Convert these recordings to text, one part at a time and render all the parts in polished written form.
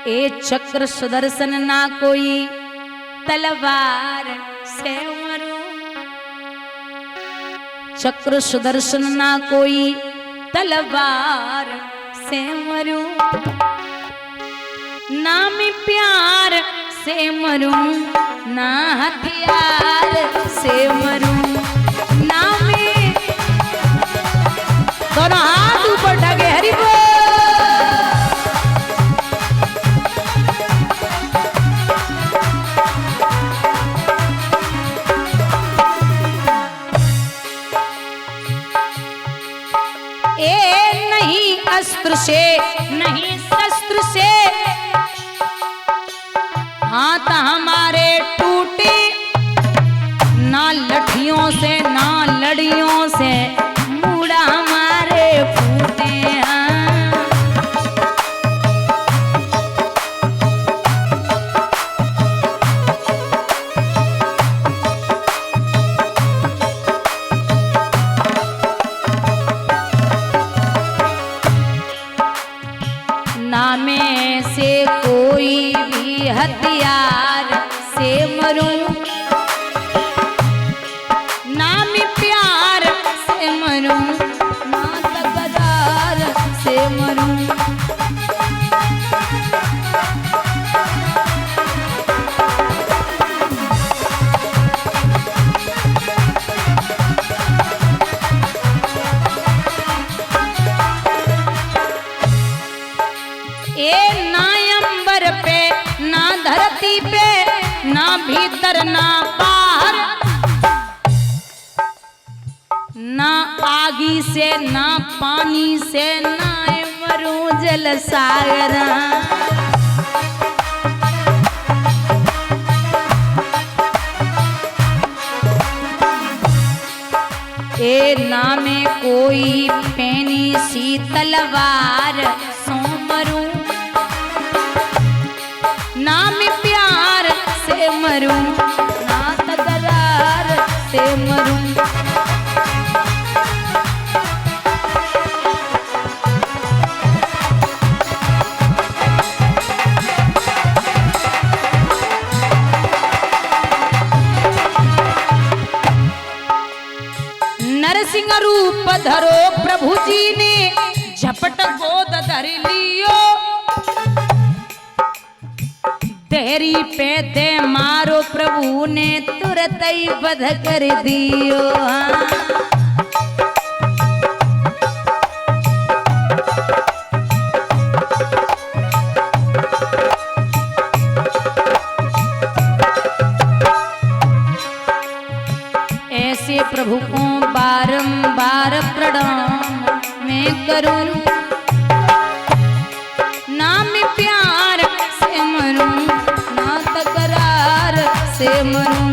ए चक्र सुदर्शन ना कोई तलवार से मरूं, चक्र सुदर्शन ना कोई तलवार से मरूं, ना मैं प्यार से मरूं, ना हथियार से मरूं, ना मैं दोनों हाथ ऊपर ढके हरि बोल। नहीं अस्त्र से नहीं शस्त्र से हाथ हमारे टूटे, ना लठियों से ना लड़ियों से मूड़ा हमारे फूटे। में से कोई भी हथियार से मरूं, ना मैं प्यार से मरूं, ना तकरार से मरूं। धरती पे ना भीतर ना बाहर, ना आगी से ना पानी से ना मरूं जल सागर। ए ना में कोई पैनी सी तलवार सो मरूं, ना मैं प्यार से मरूं, ना तकरार से मरूं। नरसिंह रूप धरो प्रभु जी ने झपट गोद धर लियो, तेरी पे दे मारो प्रभु ने तुरंत ही बध कर दियो। ऐसे प्रभु को बारंबार प्रणाम मैं करूं, ना मैं प्यार से मरूं, ना तकरार से मरूं।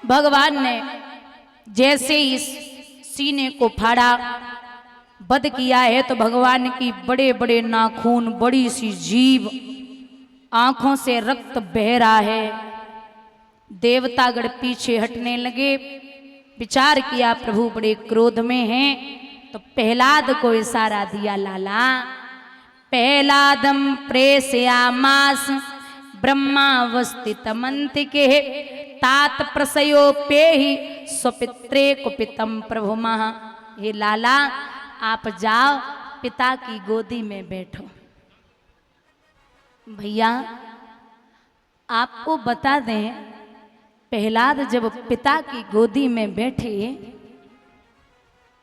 भगवान ने जैसे इस सीने को फाड़ा, वध किया है, तो भगवान की बड़े बड़े नाखून, बड़ी सी जीभ, आंखों से रक्त बह रहा है। देवतागण पीछे हटने लगे, विचार किया प्रभु बड़े क्रोध में हैं, तो प्रहलाद को इशारा दिया, लाला प्रहलादम प्रेषयामास ब्रह्मावस्थितमन्तिके तात प्रसयो पेहि स्वपित्रे कुपितम प्रभु महा। हे लाला आप जाओ पिता की गोदी में बैठो। भैया आपको बता दें, प्रहलाद जब पिता की गोदी में बैठे,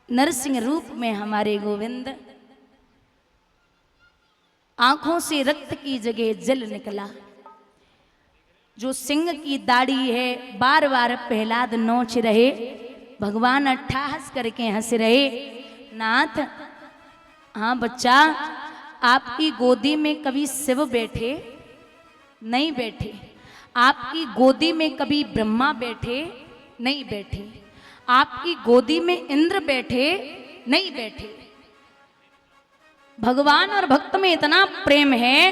नरसिंह रूप में हमारे गोविंद, आंखों से रक्त की जगह जल निकला। जो सिंह की दाढ़ी है बार बार प्रहलाद नोच रहे, भगवान अट्ठाहस करके हंस रहे, नाथ हाँ बच्चा, आपकी गोदी में कभी शिव बैठे? नहीं बैठे। आपकी गोदी में कभी ब्रह्मा बैठे? नहीं बैठे। आपकी गोदी में इंद्र बैठे? नहीं बैठे। भगवान और भक्त में इतना प्रेम है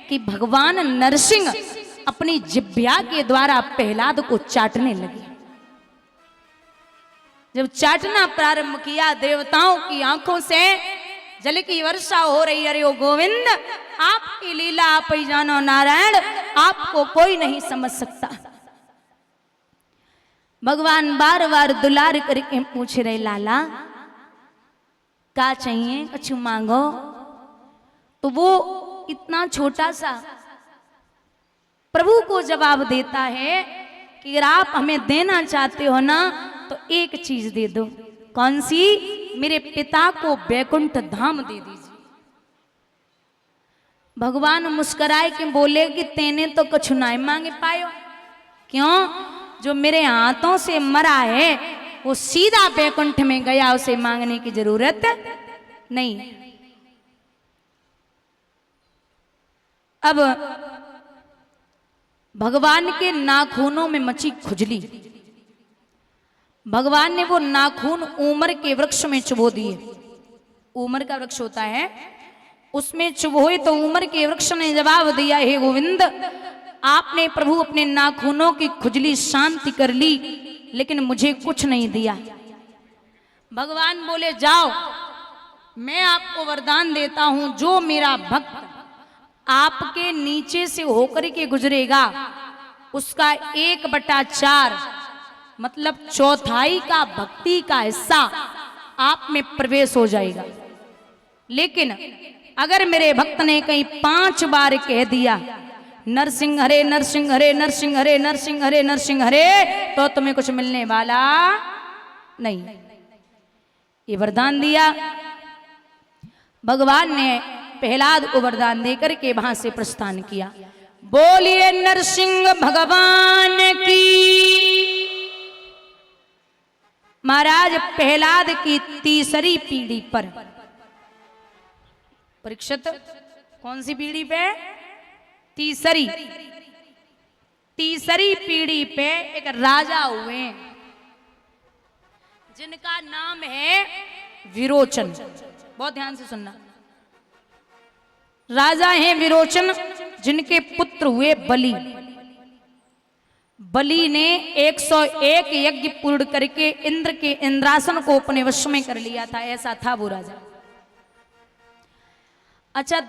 कि भगवान नरसिंह अपनी जिह्वा के द्वारा प्रहलाद को चाटने लगे। जब चाटना प्रारंभ किया, देवताओं की आंखों से जल की वर्षा हो रही। अरे ओ गोविंद, आपकी लीला आप ही जानो नारायण, आपको कोई नहीं समझ सकता। भगवान बार बार दुलार करके पूछ रहे, लाला क्या चाहिए, कुछ मांगो। तो वो इतना छोटा सा प्रभु को जवाब देता है कि अगर आप हमें देना चाहते हो ना तो एक चीज दे दो। कौन सी? मेरे पिता को बैकुंठ धाम दे दीजिए। भगवान मुस्कुराए के बोले कि तेने तो कुछ नहीं मांगे पायो। क्यों? जो मेरे हाथों से मरा है वो सीधा बैकुंठ में गया, उसे मांगने की जरूरत नहीं। अब भगवान के नाखूनों में मची खुजली। भगवान ने वो नाखून ऊमर के वृक्ष में चुबो दिए। ऊमर का वृक्ष होता है, उसमें चुबोए तो ऊमर के वृक्ष ने जवाब दिया, हे गोविंद, आपने प्रभु अपने नाखूनों की खुजली शांति कर ली, लेकिन मुझे कुछ नहीं दिया। भगवान बोले, जाओ मैं आपको वरदान देता हूं, जो मेरा भक्त आपके नीचे से होकर के गुजरेगा उसका 1/4 मतलब चौथाई का भक्ति का हिस्सा आप में प्रवेश हो जाएगा। लेकिन अगर मेरे भक्त ने कहीं 5 बार कह दिया नरसिंह हरे नरसिंह हरे नरसिंह हरे नरसिंह हरे नरसिंह हरे, तो तुम्हें कुछ मिलने वाला नहीं। ये वरदान दिया भगवान ने। प्रहलाद को वरदान देकर के वहां से प्रस्थान किया। बोलिए नरसिंह भगवान की। महाराज प्रहलाद की तीसरी पीढ़ी पर, परीक्षित कौन सी पीढ़ी पे? तीसरी पीढ़ी पे एक राजा हुए जिनका नाम है विरोचन। बहुत ध्यान से सुनना। राजा हैं विरोचन, जिनके पुत्र हुए बलि। बलि ने 101 यज्ञ पूर्ण करके इंद्र के इंद्रासन को अपने वश में कर लिया था। ऐसा था वो राजा। अच्छा,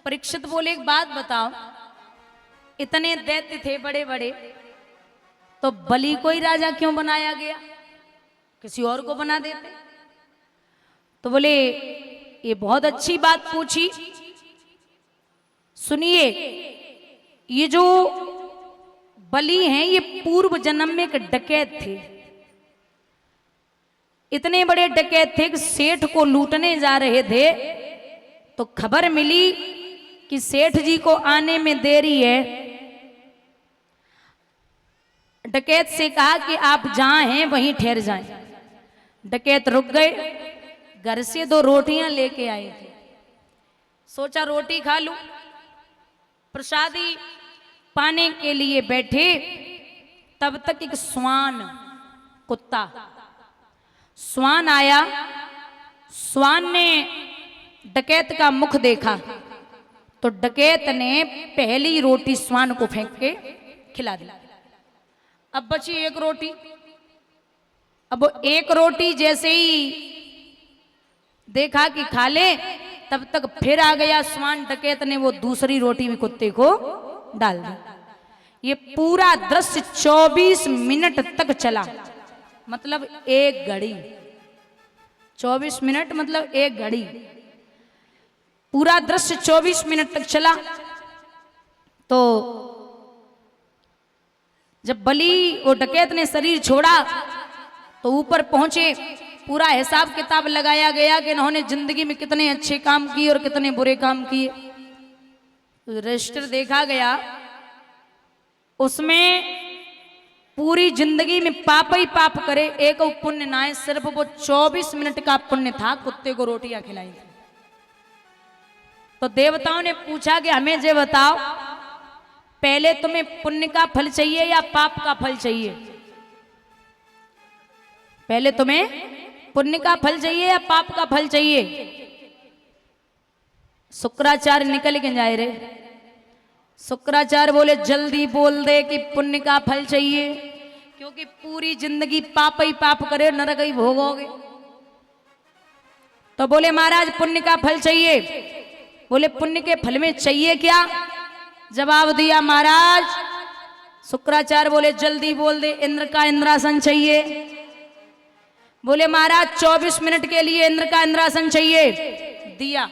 परीक्षित बोले, एक बात बताओ, इतने दैत्य थे बड़े बड़े, तो बलि को ही राजा क्यों बनाया गया? किसी और को बना देते। तो बोले, ये बहुत अच्छी बात पूछी। सुनिए, ये जो बलि हैं ये पूर्व जन्म में एक डकैत थे। इतने बड़े डकैत थे कि सेठ को लूटने जा रहे थे, तो खबर मिली कि सेठ जी को आने में देरी है। डकैत से कहा कि आप जहां हैं वहीं ठहर जाएं। डकैत रुक गए। घर से 2 रोटियां लेके आए थे। सोचा रोटी खा लूं। प्रसादी पाने के लिए बैठे, तब तक एक स्वान, कुत्ता स्वान आया। स्वान ने डकैत का मुख देखा तो डकैत ने पहली रोटी स्वान को फेंक के खिला दी। अब बची 1 रोटी। अब 1 रोटी जैसे ही देखा कि खा ले, तब तक फिर आ गया स्वान। डकैत ने वो दूसरी रोटी भी कुत्ते को डाल दी। ये पूरा दृश्य 24 मिनट तक चला, मतलब 1 घड़ी। 24 मिनट मतलब 1 घड़ी। पूरा दृश्य 24 मिनट तक चला। तो जब बलि वो डकैत ने शरीर छोड़ा तो ऊपर पहुंचे। पूरा हिसाब किताब लगाया गया कि इन्होंने जिंदगी में कितने अच्छे काम किए और कितने बुरे काम किए। तो रजिस्टर देखा गया, उसमें पूरी जिंदगी में पाप ही पाप करे, एक पुण्य ना है, सिर्फ वो 24 मिनट का पुण्य था, कुत्ते को रोटियां खिलाई थी। तो देवताओं ने पूछा कि हमें ये बताओ, पहले तुम्हें पुण्य का फल चाहिए या पाप का फल चाहिए? पहले तुम्हें पुण्य का फल चाहिए या पाप का फल चाहिए? शुक्राचार्य निकल के जाए रे। शुक्राचार्य बोले जल्दी बोल दे कि पुण्य का फल चाहिए, क्योंकि पूरी जिंदगी पाप ही पाप करे, नरक ही भोगोगे। तो बोले महाराज पुण्य का फल चाहिए। बोले पुण्य के फल में चाहिए क्या? जवाब दिया महाराज, शुक्राचार्य बोले जल्दी बोल दे, इंद्र का इंद्रासन चाहिए। बोले महाराज 24 मिनट के लिए इंद्र का इंद्रासन चाहिए। दिया।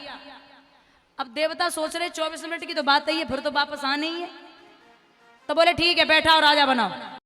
अब देवता सोच रहे 24 मिनट की तो बात है, फिर तो वापस आना ही है। तो बोले ठीक है, बैठा और राजा बनाओ।